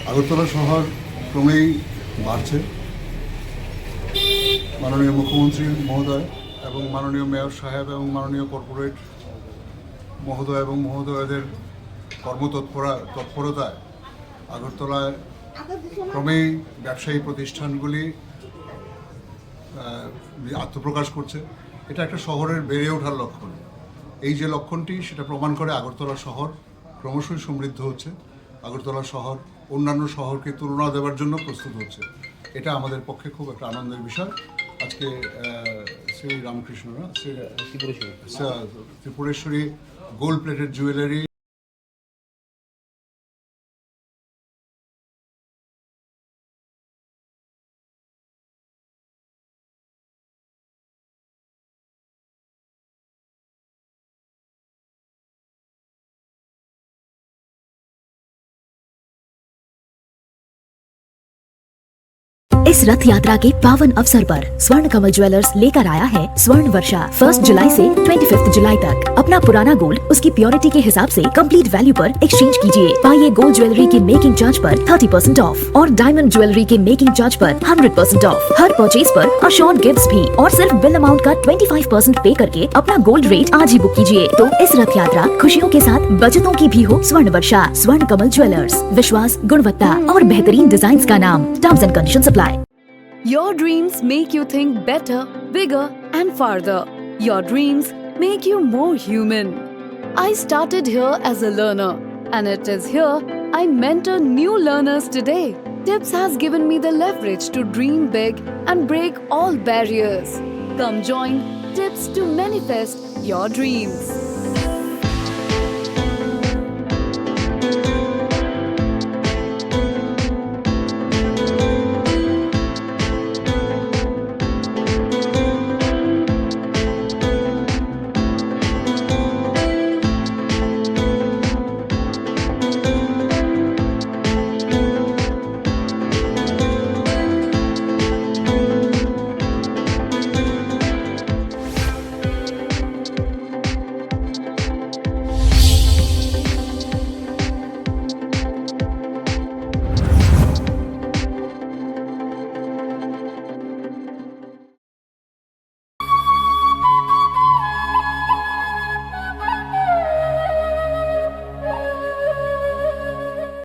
আগরতলা শহর ক্রমেই বাড়ছে। মাননীয় মুখ্যমন্ত্রী মহোদয় এবং মাননীয় মেয়র সাহেব এবং মাননীয় কর্পোরেট মহোদয় এবং মহোদয়দের তৎপরতায় আগরতলায় ক্রমেই ব্যবসায়ী প্রতিষ্ঠানগুলি আত্মপ্রকাশ করছে। এটা একটা শহরের বেড়ে ওঠার লক্ষণ। এই যে লক্ষণটি সেটা প্রমাণ করে আগরতলা শহর ক্রমশই সমৃদ্ধ হচ্ছে। আগরতলা শহর অন্যান্য শহরকে তুলনা দেওয়ার জন্য প্রস্তুত হচ্ছে। এটা আমাদের পক্ষে খুব একটা আনন্দের বিষয়। আজকে শ্রী রামকৃষ্ণরা ত্রিপুরেশ্বরী গোল্ড প্লেটেড জুয়েলারি इस रथ यात्रा के पावन अवसर पर स्वर्ण कमल ज्वेलर्स लेकर आया है स्वर्ण वर्षा। 1 जुलाई से 25 जुलाई तक अपना पुराना गोल्ड उसकी प्योरिटी के हिसाब से कंप्लीट वैल्यू पर एक्सचेंज कीजिए। पाइए गोल्ड ज्वेलरी के मेकिंग चार्ज पर 30% ऑफ और डायमंड ज्वेलरी के मेकिंग चार्ज पर 100% ऑफ। हर परचेज पर अशोर्ड गिफ्ट्स भी और सिर्फ बिल अमाउंट का 25% पे करके अपना गोल्ड रेट आज ही बुक कीजिए। तो इस रथ यात्रा खुशियों के साथ बचतों की भी हो। स्वर्ण वर्षा, स्वर्ण कमल ज्वेलर्स, विश्वास, गुणवत्ता और बेहतरीन डिजाइन का नाम। Terms and condition apply. Your dreams make you think better, bigger and farther. Your dreams make you more human. I started here as a learner and it is here I mentor new learners today. TIPS has given me the leverage to dream big and break all barriers. Come join TIPS to manifest your dreams.